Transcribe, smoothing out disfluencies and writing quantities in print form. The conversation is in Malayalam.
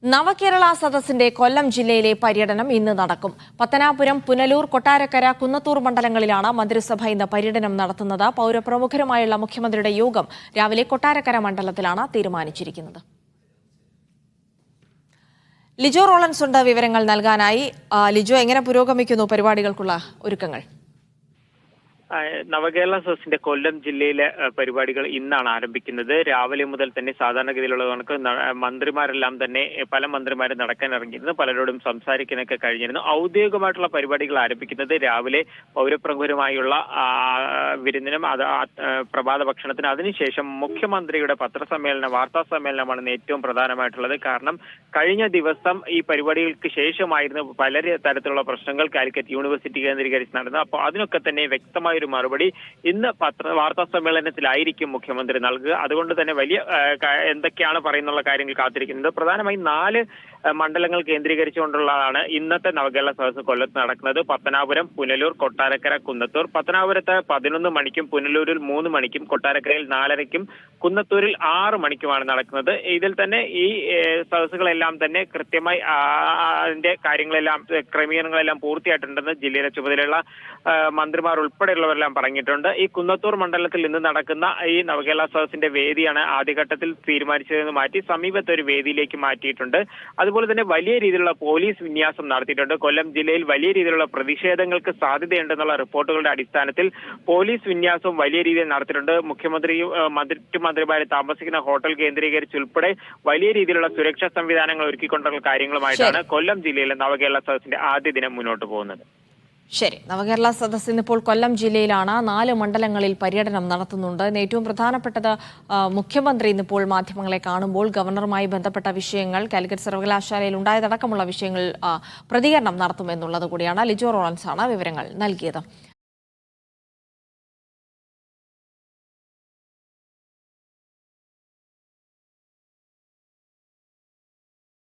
നവകേരള സദസ്സിന്റെ കൊല്ലം ജില്ലയിലെ പര്യടനം ഇന്ന് നടക്കും. പത്തനാപുരം, പുനലൂർ, കൊട്ടാരക്കര, കുന്നത്തൂർ മണ്ഡലങ്ങളിലാണ് മന്ത്രിസഭ ഇന്ന് പര്യടനം നടത്തുന്നത്. പൗരപ്രമുഖരുമായുള്ള മുഖ്യമന്ത്രിയുടെ യോഗം രാവിലെ കൊട്ടാരക്കര മണ്ഡലത്തിലാണ് തീരുമാനിച്ചിരിക്കുന്നത്. ലിജോ റോളൻസ് ഉണ്ട് വിവരങ്ങൾ നൽകാനായി. ലിജോ, എങ്ങനെ പുരോഗമിക്കുന്നു പരിപാടികൾക്കുള്ള ഒരുക്കങ്ങൾ? നവകേരള സദസ്സിന്റെ കൊല്ലം ജില്ലയിലെ പരിപാടികൾ ഇന്നാണ് ആരംഭിക്കുന്നത്. രാവിലെ മുതൽ തന്നെ സാധാരണഗതിയിലുള്ള കണക്ക് മന്ത്രിമാരെല്ലാം തന്നെ പല മന്ത്രിമാരും നടക്കാൻ ഇറങ്ങിയിരുന്നു. പലരോടും സംസാരിക്കാനൊക്കെ കഴിഞ്ഞിരുന്നു. ഔദ്യോഗികമായിട്ടുള്ള പരിപാടികൾ ആരംഭിക്കുന്നത് രാവിലെ പൗരപ്രമുഖരുമായുള്ള വിരുന്നിനും പ്രഭാത ഭക്ഷണത്തിന്, അതിനുശേഷം മുഖ്യമന്ത്രിയുടെ പത്രസമ്മേളനം, വാർത്താ സമ്മേളനമാണ് ഏറ്റവും പ്രധാനമായിട്ടുള്ളത്. കാരണം കഴിഞ്ഞ ദിവസം ഈ പരിപാടികൾക്ക് ശേഷമായിരുന്നു പല തരത്തിലുള്ള പ്രശ്നങ്ങൾ കാലിക്കറ്റ് യൂണിവേഴ്സിറ്റി കേന്ദ്രീകരിച്ച് നടന്നത്. അപ്പോൾ അതിനൊക്കെ തന്നെ വ്യക്തമായ ഒരു മറുപടി ഇന്ന് വാർത്താ സമ്മേളനത്തിലായിരിക്കും മുഖ്യമന്ത്രി നൽകുക. അതുകൊണ്ട് തന്നെ വലിയ എന്തൊക്കെയാണ് പറയുന്നുള്ള കാര്യങ്ങൾ കാത്തിരിക്കുന്നത്. പ്രധാനമായും 4 മണ്ഡലങ്ങൾ കേന്ദ്രീകരിച്ചുകൊണ്ടുള്ളതാണ് ഇന്നത്തെ നവകേരള സദസ്സ് കൊല്ലത്ത് നടക്കുന്നത്. പത്തനാപുരം, പുനലൂർ, കൊട്ടാരക്കര, കുന്നത്തൂർ. പത്തനാപുരത്ത് 11 മണിക്കും, പുനലൂരിൽ 3 മണിക്കും, കൊട്ടാരക്കരയിൽ 4:30ക്കും, കുന്നത്തൂരിൽ 6 മണിക്കുമാണ് നടക്കുന്നത്. ഇതിൽ തന്നെ ഈ സദസ്സുകളെല്ലാം തന്നെ കൃത്യമായി അതിന്റെ കാര്യങ്ങളെല്ലാം, ക്രമീകരണങ്ങളെല്ലാം പൂർത്തിയായിട്ടുണ്ടെന്ന് ജില്ലയിലെ ചുമതലയുള്ള മന്ത്രിമാർ ഉൾപ്പെടെയുള്ളവരെല്ലാം പറഞ്ഞിട്ടുണ്ട്. ഈ കുന്നത്തൂർ മണ്ഡലത്തിൽ ഇന്ന് നടക്കുന്ന ഈ നവകേരള സദസ്സിന്റെ വേദിയാണ് ആദ്യഘട്ടത്തിൽ തീരുമാനിച്ചതെന്ന് മാറ്റി സമീപത്തെ ഒരു വേദിയിലേക്ക് മാറ്റിയിട്ടുണ്ട്. അതുപോലെ തന്നെ വലിയ രീതിയിലുള്ള പോലീസ് വിന്യാസം നടത്തിയിട്ടുണ്ട്. കൊല്ലം ജില്ലയിൽ വലിയ രീതിയിലുള്ള പ്രതിഷേധങ്ങൾക്ക് സാധ്യതയുണ്ടെന്നുള്ള റിപ്പോർട്ടുകളുടെ അടിസ്ഥാനത്തിൽ പോലീസ് വിന്യാസവും വലിയ രീതിയിൽ നടത്തിയിട്ടുണ്ട്. മുഖ്യമന്ത്രിയും മറ്റു മന്ത്രിമാരെ താമസിക്കുന്ന ഹോട്ടൽ കേന്ദ്രീകരിച്ചുൾപ്പെടെ വലിയ രീതിയിലുള്ള സുരക്ഷാ സംവിധാനങ്ങൾ ഒരുക്കിക്കൊണ്ടുള്ള കാര്യങ്ങളുമായിട്ടാണ് കൊല്ലം ജില്ലയിലെ നവകേരള സദസ്സിന്റെ ആദ്യ ദിനം മുന്നോട്ട് പോകുന്നത്. ശരി, നവകേരള സദസ്സ് ഇന്നിപ്പോൾ കൊല്ലം ജില്ലയിലാണ്. 4 മണ്ഡലങ്ങളിൽ പര്യടനം നടത്തുന്നുണ്ട്. ഏറ്റവും പ്രധാനപ്പെട്ടത് മുഖ്യമന്ത്രി ഇന്നിപ്പോൾ മാധ്യമങ്ങളെ കാണുമ്പോൾ ഗവർണറുമായി ബന്ധപ്പെട്ട വിഷയങ്ങൾ, കാലിക്കറ്റ് സർവകലാശാലയിൽ ഉണ്ടായതടക്കമുള്ള വിഷയങ്ങൾ പ്രതികരണം നടത്തുമെന്നുള്ളത് കൂടിയാണ്. ലിജോ റോളൻസ് ആണ് വിവരങ്ങൾ നൽകിയത്.